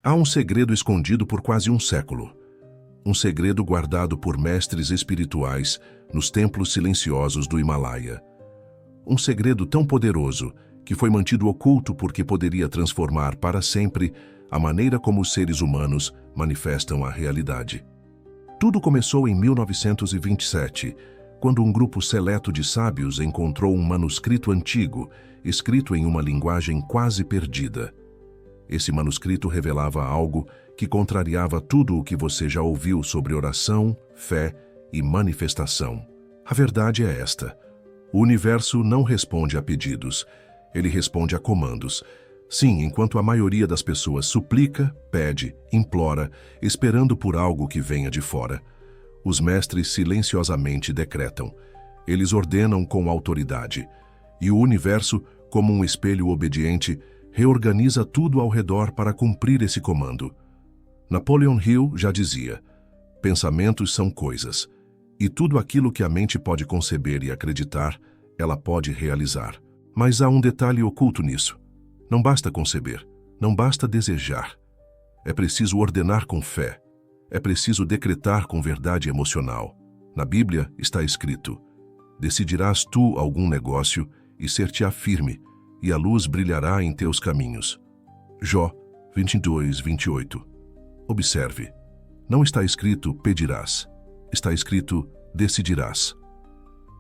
Há um segredo escondido por quase um século. Um segredo guardado por mestres espirituais nos templos silenciosos do Himalaia. Um segredo tão poderoso que foi mantido oculto porque poderia transformar para sempre a maneira como os seres humanos manifestam a realidade. Tudo começou em 1927, quando um grupo seleto de sábios encontrou um manuscrito antigo, escrito em uma linguagem quase perdida. Esse manuscrito revelava algo que contrariava tudo o que você já ouviu sobre oração, fé e manifestação. A verdade é esta: o universo não responde a pedidos, ele responde a comandos. Sim, enquanto a maioria das pessoas suplica, pede, implora, esperando por algo que venha de fora, os mestres silenciosamente decretam. Eles ordenam com autoridade, e o universo, como um espelho obediente, reorganiza tudo ao redor para cumprir esse comando. Napoleon Hill já dizia: pensamentos são coisas, e tudo aquilo que a mente pode conceber e acreditar, ela pode realizar. Mas há um detalhe oculto nisso. Não basta conceber, não basta desejar. É preciso ordenar com fé. É preciso decretar com verdade emocional. Na Bíblia está escrito: decidirás tu algum negócio e ser-te-á firme, e a luz brilhará em teus caminhos. Jó 22, 28. Observe, não está escrito pedirás, está escrito decidirás.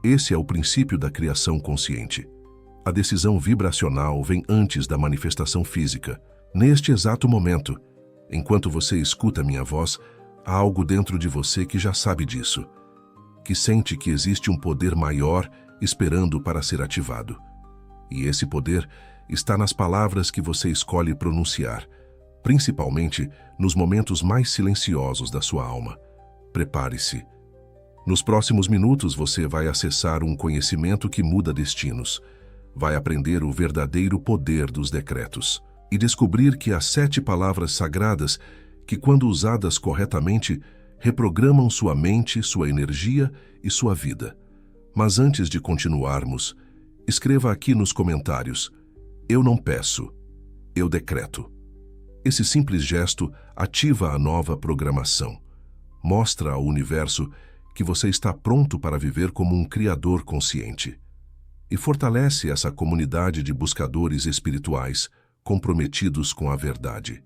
Esse é o princípio da criação consciente. A decisão vibracional vem antes da manifestação física. Neste exato momento, enquanto você escuta minha voz, há algo dentro de você que já sabe disso, que sente que existe um poder maior esperando para ser ativado. E esse poder está nas palavras que você escolhe pronunciar, principalmente nos momentos mais silenciosos da sua alma. Prepare-se. Nos próximos minutos você vai acessar um conhecimento que muda destinos. Vai aprender o verdadeiro poder dos decretos e descobrir que há 7 palavras sagradas que, quando usadas corretamente, reprogramam sua mente, sua energia e sua vida. Mas antes de continuarmos, escreva aqui nos comentários: eu não peço, eu decreto. Esse simples gesto ativa a nova programação. Mostra ao universo que você está pronto para viver como um criador consciente. E fortalece essa comunidade de buscadores espirituais comprometidos com a verdade.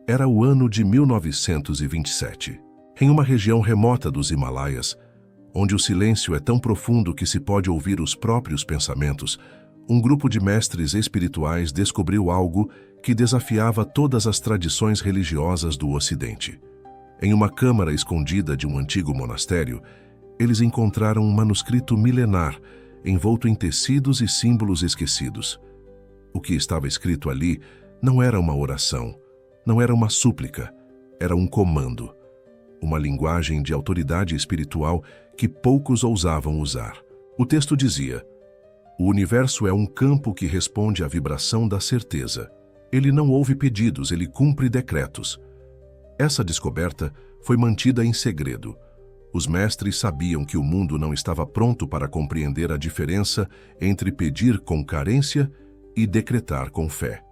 Era o ano de 1927. Em uma região remota dos Himalaias, onde o silêncio é tão profundo que se pode ouvir os próprios pensamentos, um grupo de mestres espirituais descobriu algo que desafiava todas as tradições religiosas do Ocidente. Em uma câmara escondida de um antigo monastério, eles encontraram um manuscrito milenar, envolto em tecidos e símbolos esquecidos. O que estava escrito ali não era uma oração, não era uma súplica, era um comando, uma linguagem de autoridade espiritual que poucos ousavam usar. O texto dizia: o universo é um campo que responde à vibração da certeza. Ele não ouve pedidos, ele cumpre decretos. Essa descoberta foi mantida em segredo. Os mestres sabiam que o mundo não estava pronto para compreender a diferença entre pedir com carência e decretar com fé.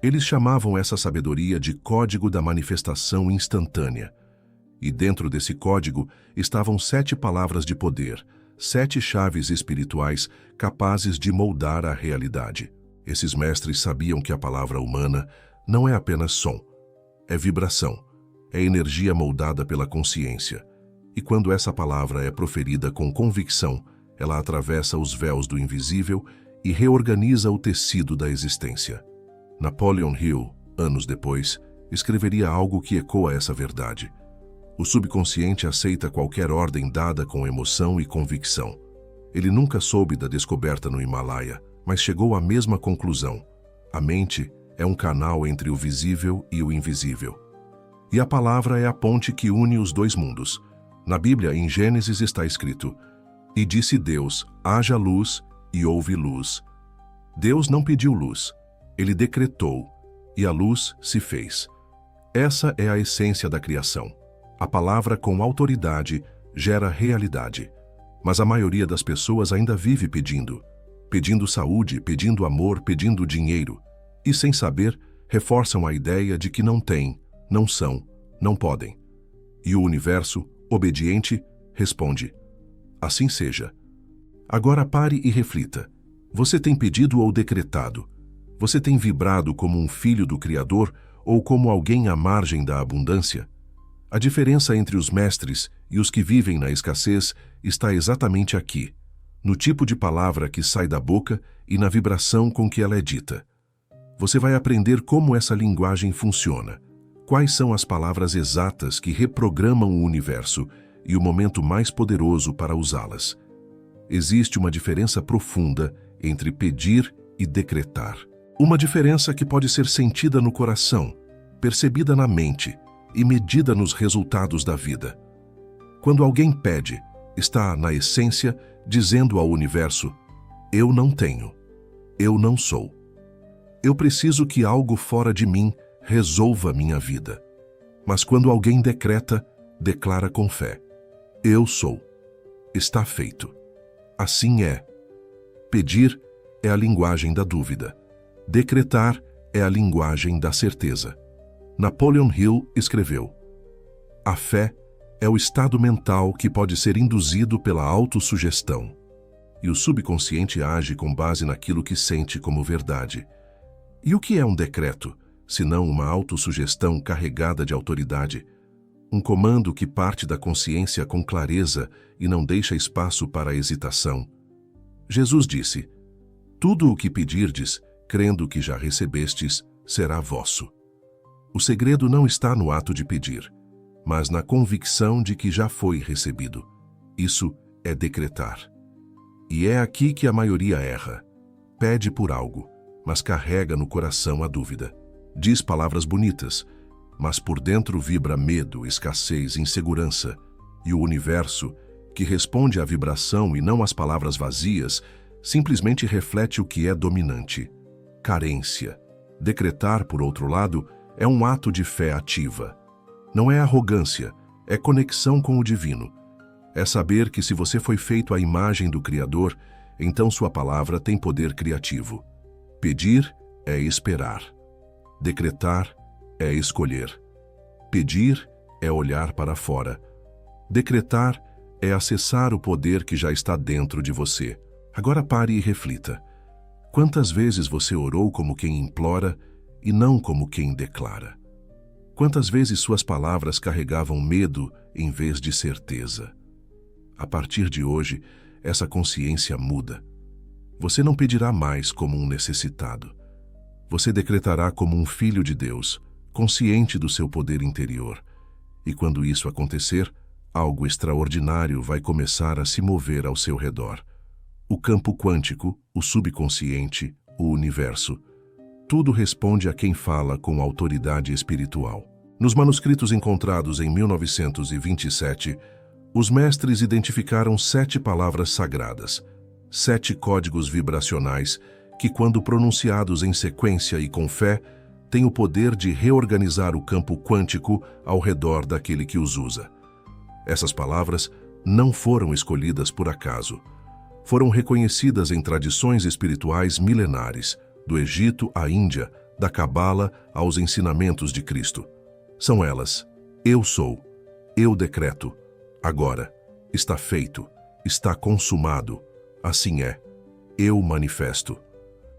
Eles chamavam essa sabedoria de código da manifestação instantânea. E dentro desse código estavam 7 palavras de poder, 7 chaves espirituais capazes de moldar a realidade. Esses mestres sabiam que a palavra humana não é apenas som, é vibração, é energia moldada pela consciência. E quando essa palavra é proferida com convicção, ela atravessa os véus do invisível e reorganiza o tecido da existência. Napoleon Hill, anos depois, escreveria algo que ecoa essa verdade. O subconsciente aceita qualquer ordem dada com emoção e convicção. Ele nunca soube da descoberta no Himalaia, mas chegou à mesma conclusão. A mente é um canal entre o visível e o invisível. E a palavra é a ponte que une os dois mundos. Na Bíblia, em Gênesis, está escrito: e disse Deus, haja luz, e houve luz. Deus não pediu luz, ele decretou, e a luz se fez. Essa é a essência da criação. A palavra com autoridade gera realidade. Mas a maioria das pessoas ainda vive pedindo. Pedindo saúde, pedindo amor, pedindo dinheiro. E sem saber, reforçam a ideia de que não têm, não são, não podem. E o universo, obediente, responde: assim seja. Agora pare e reflita. Você tem pedido ou decretado? Você tem vibrado como um filho do Criador ou como alguém à margem da abundância? A diferença entre os mestres e os que vivem na escassez está exatamente aqui, no tipo de palavra que sai da boca e na vibração com que ela é dita. Você vai aprender como essa linguagem funciona, quais são as palavras exatas que reprogramam o universo e o momento mais poderoso para usá-las. Existe uma diferença profunda entre pedir e decretar. Uma diferença que pode ser sentida no coração, percebida na mente e medida nos resultados da vida. Quando alguém pede, está, na essência, dizendo ao universo: eu não tenho, eu não sou. Eu preciso que algo fora de mim resolva minha vida. Mas quando alguém decreta, declara com fé: eu sou. Está feito. Assim é. Pedir é a linguagem da dúvida. Decretar é a linguagem da certeza. Napoleon Hill escreveu: a fé é o estado mental que pode ser induzido pela autossugestão. E o subconsciente age com base naquilo que sente como verdade. E o que é um decreto, senão uma autossugestão carregada de autoridade? Um comando que parte da consciência com clareza e não deixa espaço para a hesitação. Jesus disse: tudo o que pedirdes, crendo que já recebestes, será vosso. O segredo não está no ato de pedir, mas na convicção de que já foi recebido. Isso é decretar. E é aqui que a maioria erra. Pede por algo, mas carrega no coração a dúvida. Diz palavras bonitas, mas por dentro vibra medo, escassez, insegurança. E o universo, que responde à vibração e não às palavras vazias, simplesmente reflete o que é dominante: carência. Decretar, por outro lado, é um ato de fé ativa. Não é arrogância, é conexão com o divino. É saber que se você foi feito à imagem do Criador, então sua palavra tem poder criativo. Pedir é esperar. Decretar é escolher. Pedir é olhar para fora. Decretar é acessar o poder que já está dentro de você. Agora pare e reflita. Quantas vezes você orou como quem implora e não como quem declara? Quantas vezes suas palavras carregavam medo em vez de certeza? A partir de hoje, essa consciência muda. Você não pedirá mais como um necessitado. Você decretará como um filho de Deus, consciente do seu poder interior. E quando isso acontecer, algo extraordinário vai começar a se mover ao seu redor. O campo quântico, o subconsciente, o universo. Tudo responde a quem fala com autoridade espiritual. Nos manuscritos encontrados em 1927, os mestres identificaram 7 palavras sagradas, 7 códigos vibracionais que, quando pronunciados em sequência e com fé, têm o poder de reorganizar o campo quântico ao redor daquele que os usa. Essas palavras não foram escolhidas por acaso. Foram reconhecidas em tradições espirituais milenares, do Egito à Índia, da Cabala aos ensinamentos de Cristo. São elas: eu sou, eu decreto, agora, está feito, está consumado, assim é, eu manifesto.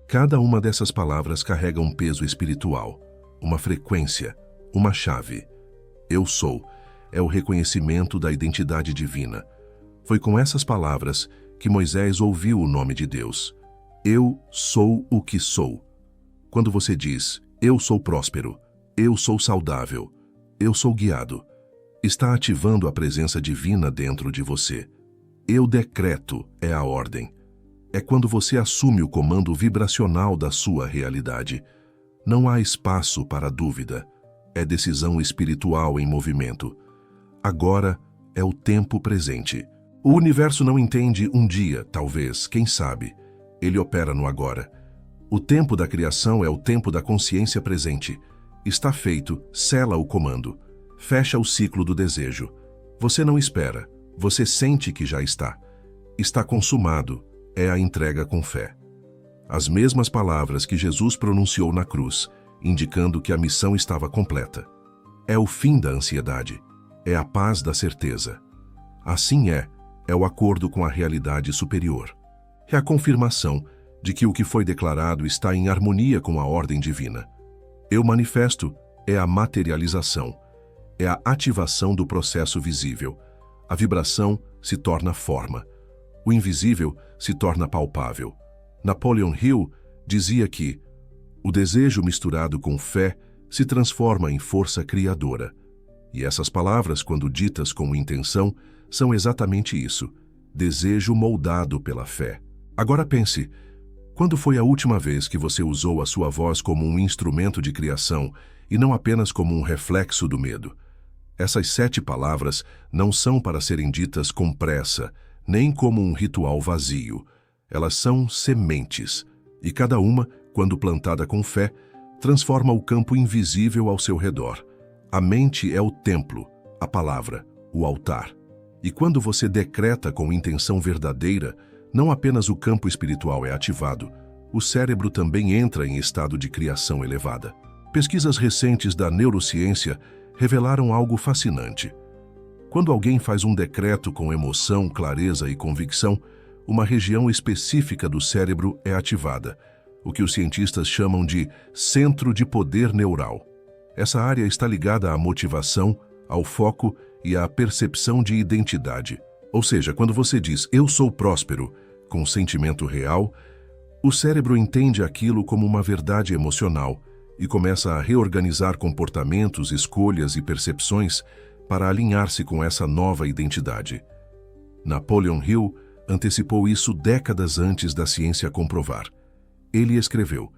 Cada uma dessas palavras carrega um peso espiritual, uma frequência, uma chave. Eu sou é o reconhecimento da identidade divina. Foi com essas palavras que Moisés ouviu o nome de Deus. Eu sou o que sou. Quando você diz: eu sou próspero, eu sou saudável, eu sou guiado, está ativando a presença divina dentro de você. Eu decreto é a ordem. É quando você assume o comando vibracional da sua realidade. Não há espaço para dúvida. É decisão espiritual em movimento. Agora é o tempo presente. O universo não entende um dia, talvez, quem sabe. Ele opera no agora. O tempo da criação é o tempo da consciência presente. Está feito, sela o comando. Fecha o ciclo do desejo. Você não espera, você sente que já está. Está consumado, é a entrega com fé. As mesmas palavras que Jesus pronunciou na cruz, indicando que a missão estava completa. É o fim da ansiedade. É a paz da certeza. Assim é o acordo com a realidade superior. É a confirmação de que o que foi declarado está em harmonia com a ordem divina. Eu manifesto é a materialização, é a ativação do processo visível. A vibração se torna forma. O invisível se torna palpável. Napoleon Hill dizia que o desejo misturado com fé se transforma em força criadora. E essas palavras, quando ditas com intenção, são exatamente isso: desejo moldado pela fé. Agora pense, quando foi a última vez que você usou a sua voz como um instrumento de criação e não apenas como um reflexo do medo? Essas 7 palavras não são para serem ditas com pressa, nem como um ritual vazio. Elas são sementes, e cada uma, quando plantada com fé, transforma o campo invisível ao seu redor. A mente é o templo, a palavra, o altar. E quando você decreta com intenção verdadeira, não apenas o campo espiritual é ativado, o cérebro também entra em estado de criação elevada. Pesquisas recentes da neurociência revelaram algo fascinante. Quando alguém faz um decreto com emoção, clareza e convicção, uma região específica do cérebro é ativada, o que os cientistas chamam de centro de poder neural. Essa área está ligada à motivação, ao foco e à percepção de identidade. Ou seja, quando você diz "eu sou próspero" com sentimento real, o cérebro entende aquilo como uma verdade emocional e começa a reorganizar comportamentos, escolhas e percepções para alinhar-se com essa nova identidade. Napoleon Hill antecipou isso décadas antes da ciência comprovar. Ele escreveu: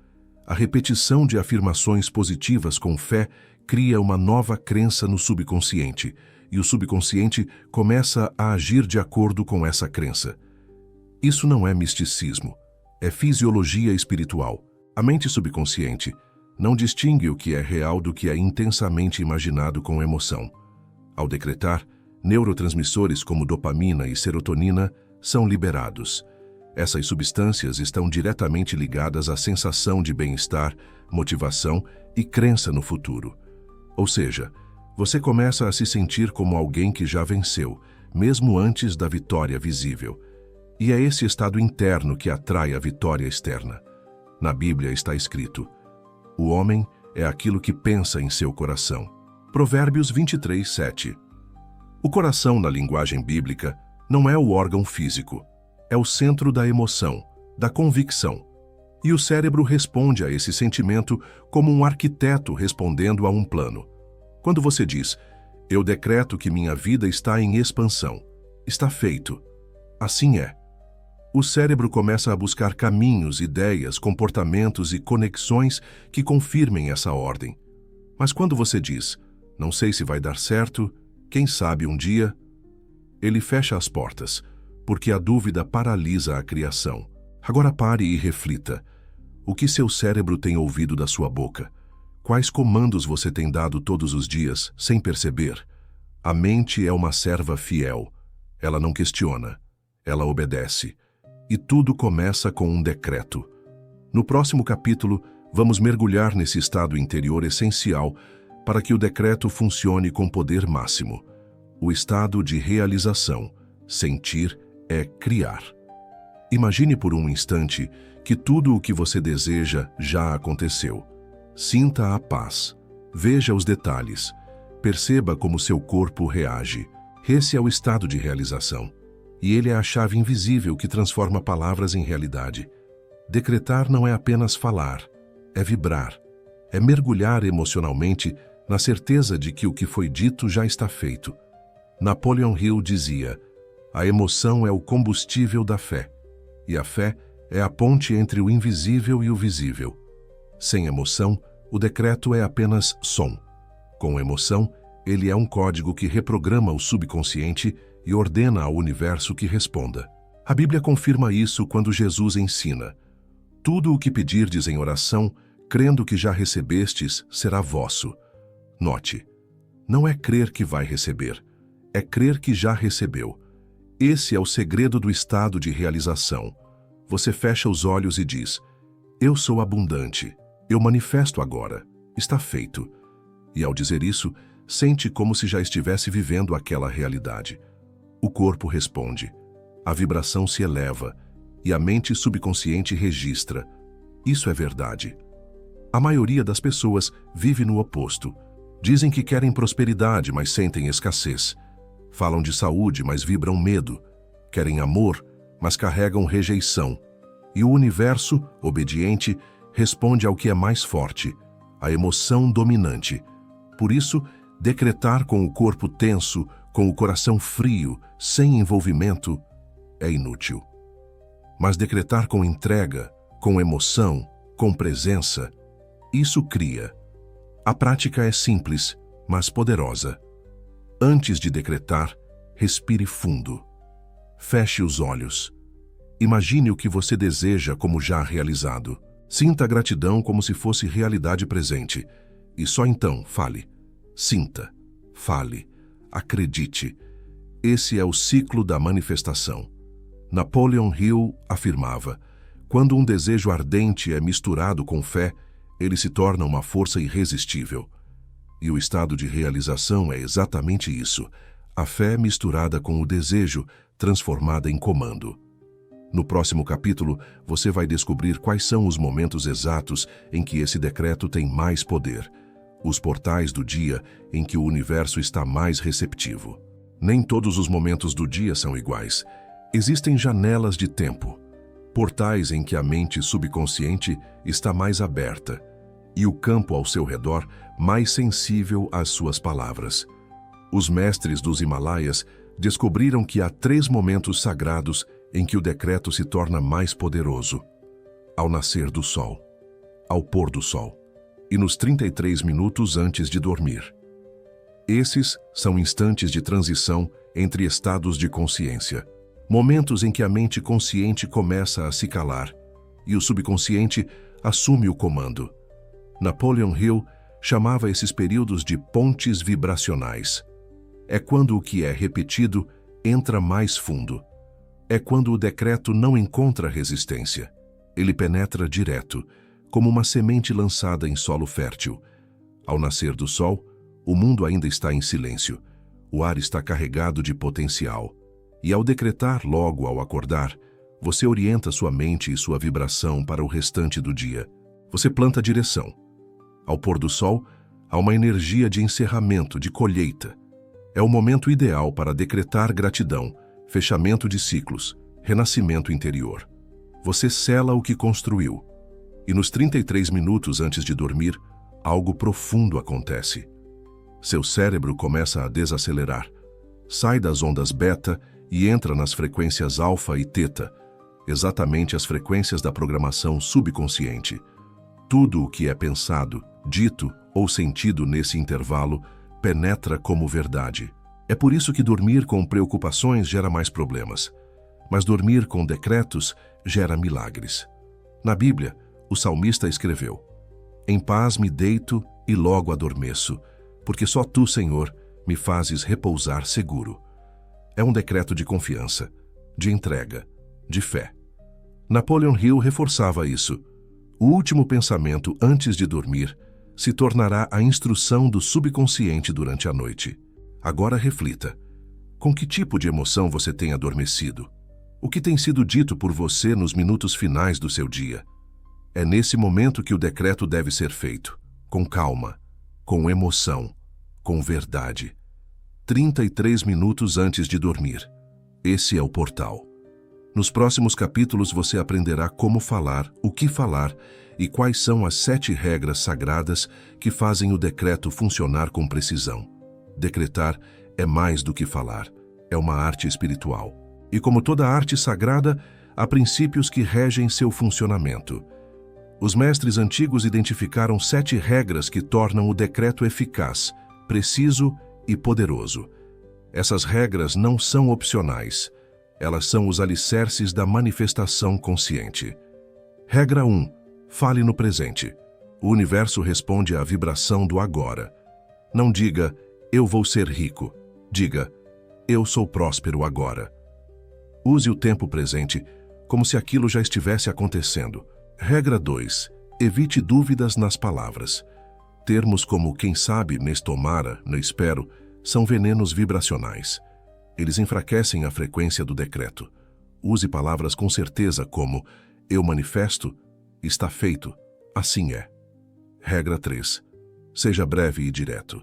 "A repetição de afirmações positivas com fé cria uma nova crença no subconsciente, e o subconsciente começa a agir de acordo com essa crença." Isso não é misticismo, é fisiologia espiritual. A mente subconsciente não distingue o que é real do que é intensamente imaginado com emoção. Ao decretar, neurotransmissores como dopamina e serotonina são liberados. Essas substâncias estão diretamente ligadas à sensação de bem-estar, motivação e crença no futuro. Ou seja, você começa a se sentir como alguém que já venceu, mesmo antes da vitória visível. E é esse estado interno que atrai a vitória externa. Na Bíblia está escrito: "O homem é aquilo que pensa em seu coração." Provérbios 23, 7. O coração, na linguagem bíblica, não é o órgão físico. É o centro da emoção, da convicção. E o cérebro responde a esse sentimento como um arquiteto respondendo a um plano. Quando você diz, "eu decreto que minha vida está em expansão", está feito. Assim é. O cérebro começa a buscar caminhos, ideias, comportamentos e conexões que confirmem essa ordem. Mas quando você diz, "não sei se vai dar certo, quem sabe um dia", ele fecha as portas, porque a dúvida paralisa a criação. Agora pare e reflita. O que seu cérebro tem ouvido da sua boca? Quais comandos você tem dado todos os dias, sem perceber? A mente é uma serva fiel. Ela não questiona, ela obedece. E tudo começa com um decreto. No próximo capítulo, vamos mergulhar nesse estado interior essencial para que o decreto funcione com poder máximo. O estado de realização. Sentir é criar. Imagine por um instante que tudo o que você deseja já aconteceu. Sinta a paz. Veja os detalhes. Perceba como seu corpo reage. Esse é o estado de realização. E ele é a chave invisível que transforma palavras em realidade. Decretar não é apenas falar, é vibrar. É mergulhar emocionalmente na certeza de que o que foi dito já está feito. Napoleon Hill dizia: "A emoção é o combustível da fé, e a fé é a ponte entre o invisível e o visível." Sem emoção, o decreto é apenas som. Com emoção, ele é um código que reprograma o subconsciente e ordena ao universo que responda. A Bíblia confirma isso quando Jesus ensina: "Tudo o que pedirdes em oração, crendo que já recebestes, será vosso." Note, não é crer que vai receber, é crer que já recebeu. Esse é o segredo do estado de realização. Você fecha os olhos e diz: "Eu sou abundante, Eu manifesto agora. Está feito. E ao dizer isso, sente como se já estivesse vivendo aquela realidade. O corpo responde. A vibração se eleva e a mente subconsciente registra. Isso é verdade. A maioria das pessoas vive no oposto. Dizem que querem prosperidade, mas sentem escassez. Falam de saúde, mas vibram medo. Querem amor, mas carregam rejeição. E o universo, obediente, responde ao que é mais forte, a emoção dominante. Por isso, decretar com o corpo tenso, com o coração frio, sem envolvimento, é inútil. Mas decretar com entrega, com emoção, com presença, isso cria. A prática é simples, mas poderosa. Antes de decretar, respire fundo. Feche os olhos. Imagine o que você deseja como já realizado. Sinta a gratidão como se fosse realidade presente. E só então fale. Sinta, fale, acredite. Esse é o ciclo da manifestação. Napoleon Hill afirmava: quando um desejo ardente é misturado com fé, ele se torna uma força irresistível. E o estado de realização é exatamente isso: a fé misturada com o desejo, transformada em comando. No próximo capítulo, você vai descobrir quais são os momentos exatos em que esse decreto tem mais poder. Os portais do dia em que o universo está mais receptivo. Nem todos os momentos do dia são iguais. Existem janelas de tempo, portais em que a mente subconsciente está mais aberta e o campo ao seu redor mais sensível às suas palavras. Os mestres dos Himalaias descobriram que há 3 momentos sagrados em que o decreto se torna mais poderoso: ao nascer do sol, ao pôr do sol e nos 33 minutos antes de dormir. Esses são instantes de transição entre estados de consciência, momentos em que a mente consciente começa a se calar e o subconsciente assume o comando. Napoleon Hill chamava esses períodos de pontes vibracionais. É quando o que é repetido entra mais fundo. É quando o decreto não encontra resistência. Ele penetra direto, como uma semente lançada em solo fértil. Ao nascer do sol, o mundo ainda está em silêncio. O ar está carregado de potencial. E ao decretar logo ao acordar, você orienta sua mente e sua vibração para o restante do dia. Você planta direção. Ao pôr do sol, há uma energia de encerramento, de colheita. É o momento ideal para decretar gratidão, fechamento de ciclos, renascimento interior. Você sela o que construiu. E nos 33 minutos antes de dormir, algo profundo acontece. Seu cérebro começa a desacelerar. Sai das ondas beta e entra nas frequências alfa e teta, exatamente as frequências da programação subconsciente. Tudo o que é pensado, dito ou sentido nesse intervalo penetra como verdade. É por isso que dormir com preocupações gera mais problemas. Mas dormir com decretos gera milagres. Na Bíblia, o salmista escreveu: em paz me deito e logo adormeço, porque só tu, Senhor, me fazes repousar seguro. É um decreto de confiança, de entrega, de fé. Napoleon Hill reforçava isso. O último pensamento antes de dormir se tornará a instrução do subconsciente durante a noite. Agora reflita. Com que tipo de emoção você tem adormecido? O que tem sido dito por você nos minutos finais do seu dia? É nesse momento que o decreto deve ser feito, com calma, com emoção, com verdade. 33 minutos antes de dormir. Esse é o portal. Nos próximos capítulos você aprenderá como falar, o que falar e quais são as 7 regras sagradas que fazem o decreto funcionar com precisão. Decretar é mais do que falar, é uma arte espiritual. E como toda arte sagrada, há princípios que regem seu funcionamento. Os mestres antigos identificaram 7 regras que tornam o decreto eficaz, preciso e poderoso. Essas regras não são opcionais. Elas são os alicerces da manifestação consciente. Regra 1. Fale no presente. O universo responde à vibração do agora. Não diga, eu vou ser rico. Diga, eu sou próspero agora. Use o tempo presente como se aquilo já estivesse acontecendo. Regra 2. Evite dúvidas nas palavras. Termos como quem sabe, nestomara, não espero, são venenos vibracionais. Eles enfraquecem a frequência do decreto. Use palavras com certeza como eu manifesto, está feito, assim é. Regra 3. Seja breve e direto.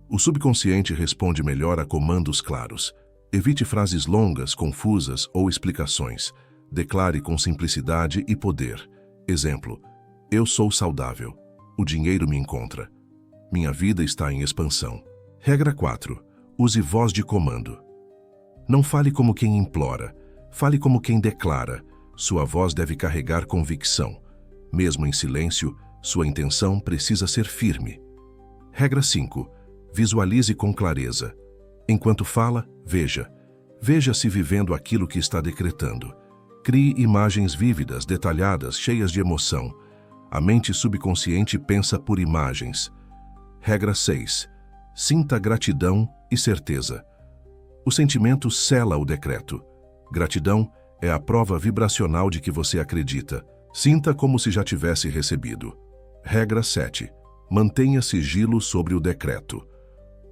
O subconsciente responde melhor a comandos claros. Evite frases longas, confusas ou explicações. Declare com simplicidade e poder. Exemplo: eu sou saudável. O dinheiro me encontra. Minha vida está em expansão. Regra 4. Use voz de comando. Não fale como quem implora. Fale como quem declara. Sua voz deve carregar convicção. Mesmo em silêncio, sua intenção precisa ser firme. Regra 5. Visualize com clareza. Enquanto fala, veja. Veja-se vivendo aquilo que está decretando. Crie imagens vívidas, detalhadas, cheias de emoção. A mente subconsciente pensa por imagens. Regra 6. Sinta gratidão e certeza. O sentimento sela o decreto. Gratidão é a prova vibracional de que você acredita. Sinta como se já tivesse recebido. Regra 7. Mantenha sigilo sobre o decreto.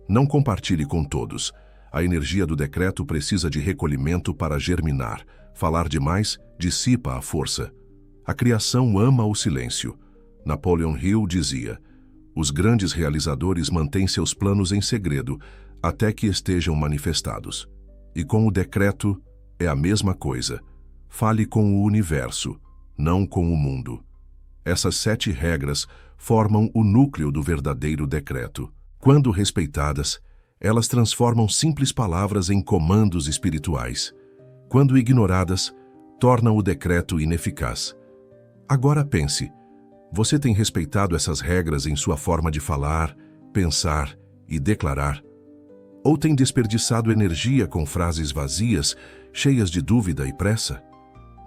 Não compartilhe com todos. A energia do decreto precisa de recolhimento para germinar. Falar demais dissipa a força. A criação ama o silêncio. Napoleon Hill dizia: os grandes realizadores mantêm seus planos em segredo até que estejam manifestados. E com o decreto é a mesma coisa. Fale com o universo, não com o mundo. Essas 7 regras formam o núcleo do verdadeiro decreto. Quando respeitadas, elas transformam simples palavras em comandos espirituais. Quando ignoradas, tornam o decreto ineficaz. Agora pense, você tem respeitado essas regras em sua forma de falar, pensar e declarar? Ou tem desperdiçado energia com frases vazias, cheias de dúvida e pressa?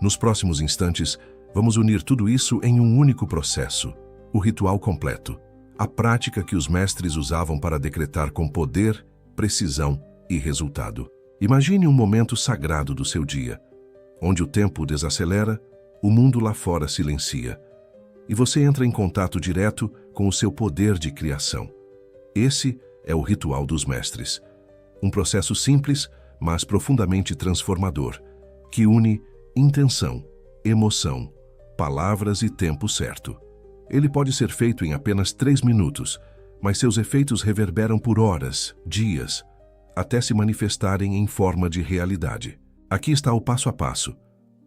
Nos próximos instantes, vamos unir tudo isso em um único processo, o ritual completo, a prática que os mestres usavam para decretar com poder, precisão e resultado. Imagine um momento sagrado do seu dia, onde o tempo desacelera, o mundo lá fora silencia, e você entra em contato direto com o seu poder de criação. Esse é o ritual dos mestres. Um processo simples, mas profundamente transformador, que une intenção, emoção, palavras e tempo certo. Ele pode ser feito em apenas 3 minutos, mas seus efeitos reverberam por horas, dias, até se manifestarem em forma de realidade. Aqui está o passo a passo.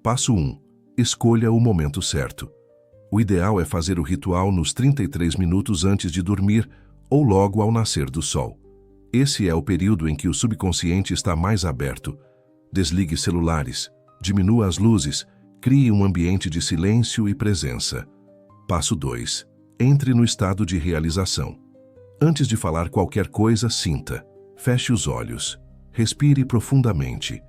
Passo 1. Escolha o momento certo. O ideal é fazer o ritual nos 33 minutos antes de dormir ou logo ao nascer do sol. Esse é o período em que o subconsciente está mais aberto. Desligue celulares, diminua as luzes, crie um ambiente de silêncio e presença. Passo 2. Entre no estado de realização. Antes de falar qualquer coisa, sinta. Feche os olhos. Respire profundamente.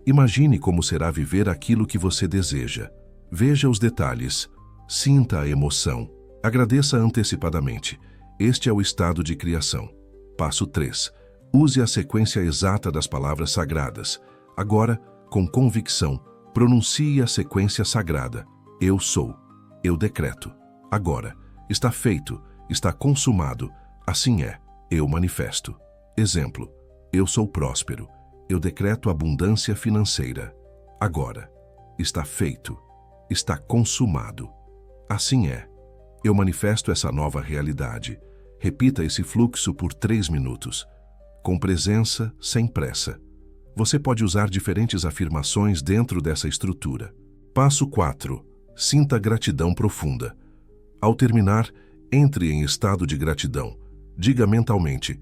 Imagine como será viver aquilo que você deseja. Veja os detalhes. Sinta a emoção. Agradeça antecipadamente. Este é o estado de criação. Passo 3. Use a sequência exata das palavras sagradas. Agora, com convicção, pronuncie a sequência sagrada. Eu sou. Eu decreto. Agora. Está feito. Está consumado. Assim é. Eu manifesto. Exemplo. Eu sou próspero. Eu decreto abundância financeira. Agora. Está feito. Está consumado. Assim é. Eu manifesto essa nova realidade. Repita esse fluxo por 3 minutos. Com presença, sem pressa. Você pode usar diferentes afirmações dentro dessa estrutura. Passo 4. Sinta gratidão profunda. Ao terminar, entre em estado de gratidão. Diga mentalmente: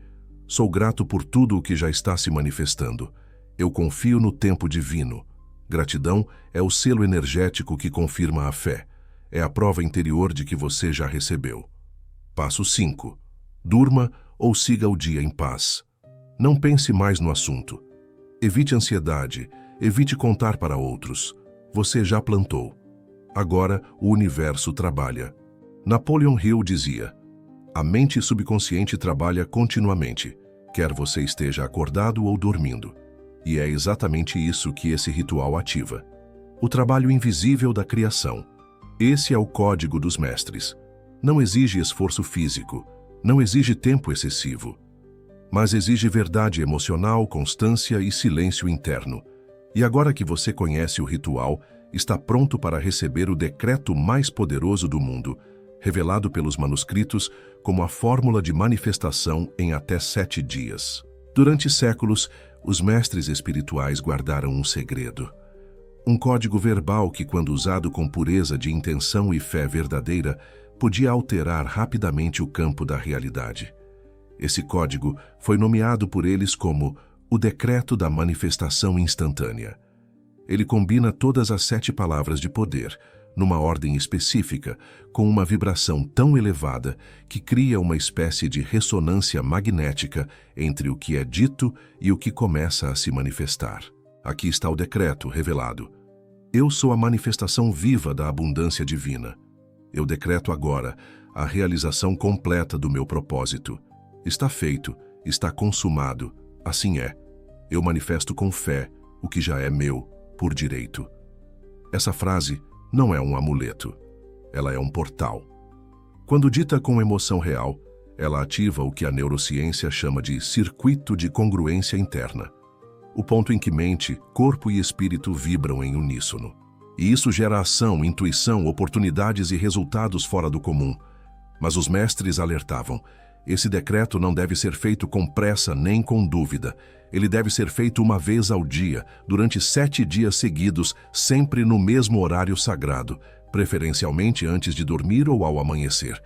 sou grato por tudo o que já está se manifestando. Eu confio no tempo divino. Gratidão é o selo energético que confirma a fé. É a prova interior de que você já recebeu. Passo 5. Durma ou siga o dia em paz. Não pense mais no assunto. Evite ansiedade, evite contar para outros. Você já plantou. Agora o universo trabalha. Napoleon Hill dizia: a mente subconsciente trabalha continuamente, quer você esteja acordado ou dormindo. E é exatamente isso que esse ritual ativa. O trabalho invisível da criação. Esse é o código dos mestres. Não exige esforço físico, não exige tempo excessivo, mas exige verdade emocional, constância e silêncio interno. E agora que você conhece o ritual, está pronto para receber o decreto mais poderoso do mundo, revelado pelos manuscritos como a fórmula de manifestação em até 7 dias. Durante séculos, os mestres espirituais guardaram um segredo. Um código verbal que, quando usado com pureza de intenção e fé verdadeira, podia alterar rapidamente o campo da realidade. Esse código foi nomeado por eles como o Decreto da Manifestação Instantânea. Ele combina todas as 7 palavras de poder, numa ordem específica, com uma vibração tão elevada que cria uma espécie de ressonância magnética entre o que é dito e o que começa a se manifestar. Aqui está o decreto revelado. Eu sou a manifestação viva da abundância divina. Eu decreto agora a realização completa do meu propósito. Está feito, está consumado, assim é. Eu manifesto com fé o que já é meu, por direito. Essa frase não é um amuleto, ela é um portal. Quando dita com emoção real, ela ativa o que a neurociência chama de circuito de congruência interna. O ponto em que mente, corpo e espírito vibram em uníssono. E isso gera ação, intuição, oportunidades e resultados fora do comum. Mas os mestres alertavam: esse decreto não deve ser feito com pressa nem com dúvida. Ele deve ser feito uma vez ao dia, durante 7 dias seguidos, sempre no mesmo horário sagrado, preferencialmente antes de dormir ou ao amanhecer.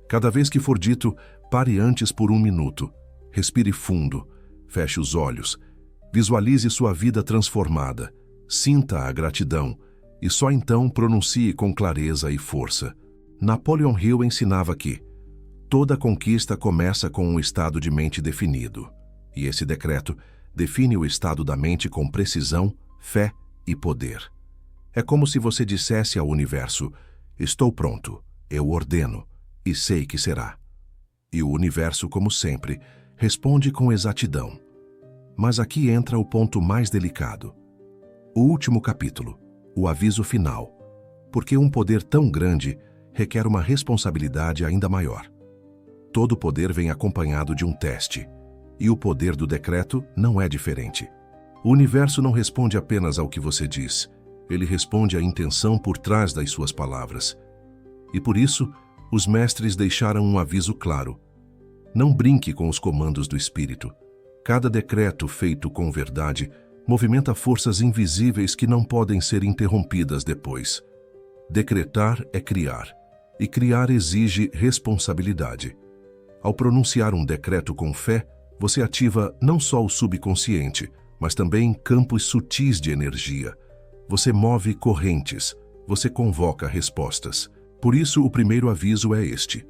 Cada vez que for dito, pare antes por 1 minuto. Respire fundo, feche os olhos, visualize sua vida transformada, sinta a gratidão e só então pronuncie com clareza e força. Napoleon Hill ensinava que toda conquista começa com um estado de mente definido, e esse decreto define o estado da mente com precisão, fé e poder. É como se você dissesse ao universo: estou pronto, eu ordeno, e sei que será. E o universo, como sempre, responde com exatidão. Mas aqui entra o ponto mais delicado. O último capítulo, o aviso final, porque um poder tão grande requer uma responsabilidade ainda maior. Todo poder vem acompanhado de um teste, e o poder do decreto não é diferente. O universo não responde apenas ao que você diz, ele responde à intenção por trás das suas palavras. E por isso, os mestres deixaram um aviso claro: não brinque com os comandos do Espírito. Cada decreto feito com verdade movimenta forças invisíveis que não podem ser interrompidas depois. Decretar é criar, e criar exige responsabilidade. Ao pronunciar um decreto com fé, você ativa não só o subconsciente, mas também campos sutis de energia. Você move correntes, você convoca respostas. Por isso, o primeiro aviso é este: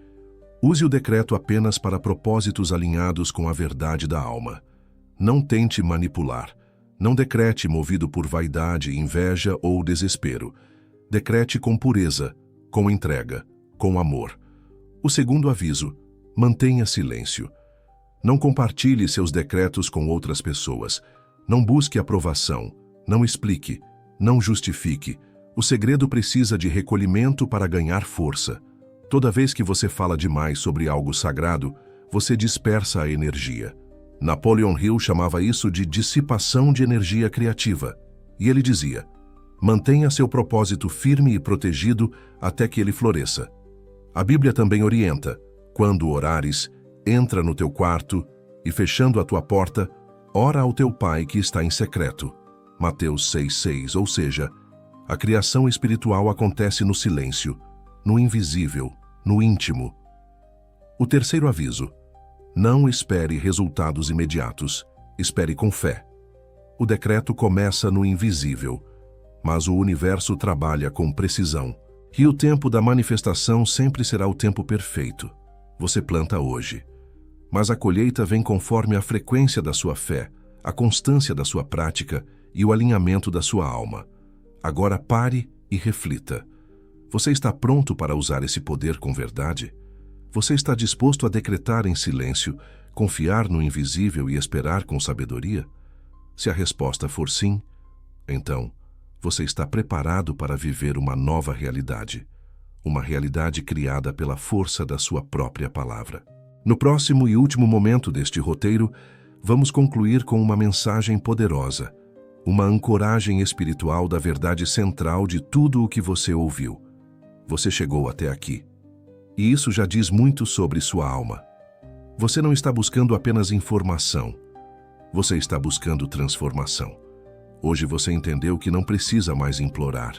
use o decreto apenas para propósitos alinhados com a verdade da alma. Não tente manipular. Não decrete movido por vaidade, inveja ou desespero. Decrete com pureza, com entrega, com amor. O segundo aviso: mantenha silêncio. Não compartilhe seus decretos com outras pessoas. Não busque aprovação. Não explique. Não justifique. O segredo precisa de recolhimento para ganhar força. Toda vez que você fala demais sobre algo sagrado, você dispersa a energia. Napoleon Hill chamava isso de dissipação de energia criativa. E ele dizia: mantenha seu propósito firme e protegido até que ele floresça. A Bíblia também orienta: quando orares, entra no teu quarto e, fechando a tua porta, ora ao teu Pai que está em secreto. Mateus 6,6, ou seja, a criação espiritual acontece no silêncio, no invisível, no íntimo. O terceiro aviso: não espere resultados imediatos, espere com fé. O decreto começa no invisível, mas o universo trabalha com precisão. E o tempo da manifestação sempre será o tempo perfeito. Você planta hoje, mas a colheita vem conforme a frequência da sua fé, a constância da sua prática e o alinhamento da sua alma. Agora pare e reflita. Você está pronto para usar esse poder com verdade? Você está disposto a decretar em silêncio, confiar no invisível e esperar com sabedoria? Se a resposta for sim, então você está preparado para viver uma nova realidade. uma realidade criada pela força da sua própria palavra. No próximo e último momento deste roteiro, vamos concluir com uma mensagem poderosa, uma ancoragem espiritual da verdade central de tudo o que você ouviu. Você chegou até aqui. E isso já diz muito sobre sua alma. Você não está buscando apenas informação. Você está buscando transformação. Hoje você entendeu que não precisa mais implorar.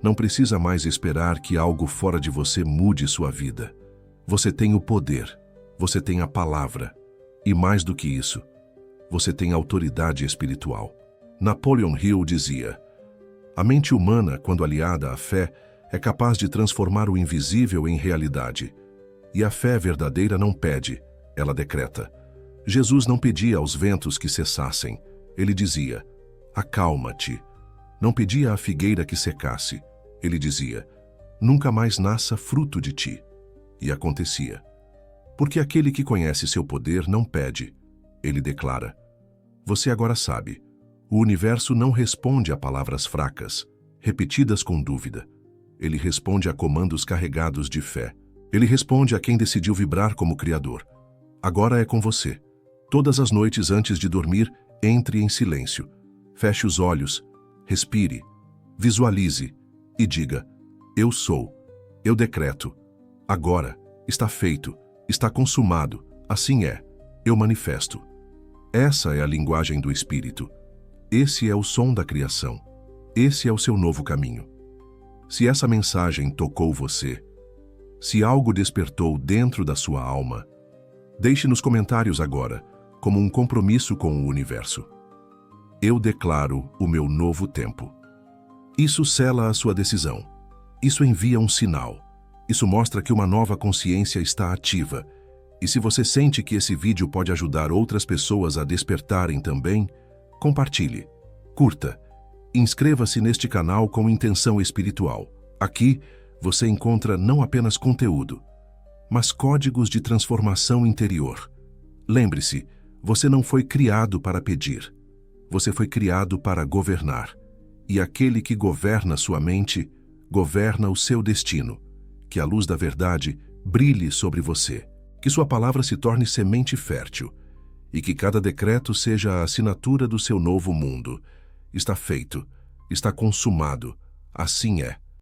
Não precisa mais esperar que algo fora de você mude sua vida. Você tem o poder. Você tem a palavra. E mais do que isso, você tem autoridade espiritual. Napoleon Hill dizia: a mente humana, quando aliada à fé, é capaz de transformar o invisível em realidade. E a fé verdadeira não pede, ela decreta. Jesus não pedia aos ventos que cessassem. Ele dizia: acalma-te. Não pedia à figueira que secasse. Ele dizia: nunca mais nasça fruto de ti. E acontecia. Porque aquele que conhece seu poder não pede. Ele declara: você agora sabe. O universo não responde a palavras fracas, repetidas com dúvida. Ele responde a comandos carregados de fé. Ele responde a quem decidiu vibrar como Criador. Agora é com você. Todas as noites antes de dormir, entre em silêncio. Feche os olhos, respire, visualize e diga: eu sou, eu decreto. Agora, está feito, está consumado, assim é, eu manifesto. Essa é a linguagem do Espírito. Esse é o som da criação. Esse é o seu novo caminho. Se essa mensagem tocou você, se algo despertou dentro da sua alma, deixe nos comentários agora, como um compromisso com o universo. Eu declaro o meu novo tempo. Isso sela a sua decisão. Isso envia um sinal. Isso mostra que uma nova consciência está ativa. E se você sente que esse vídeo pode ajudar outras pessoas a despertarem também, compartilhe, curta, inscreva-se neste canal com intenção espiritual. Aqui, você encontra não apenas conteúdo, mas códigos de transformação interior. Lembre-se, você não foi criado para pedir. Você foi criado para governar. E aquele que governa sua mente, governa o seu destino. Que a luz da verdade brilhe sobre você. Que sua palavra se torne semente fértil. E que cada decreto seja a assinatura do seu novo mundo. Está feito. Está consumado. Assim é.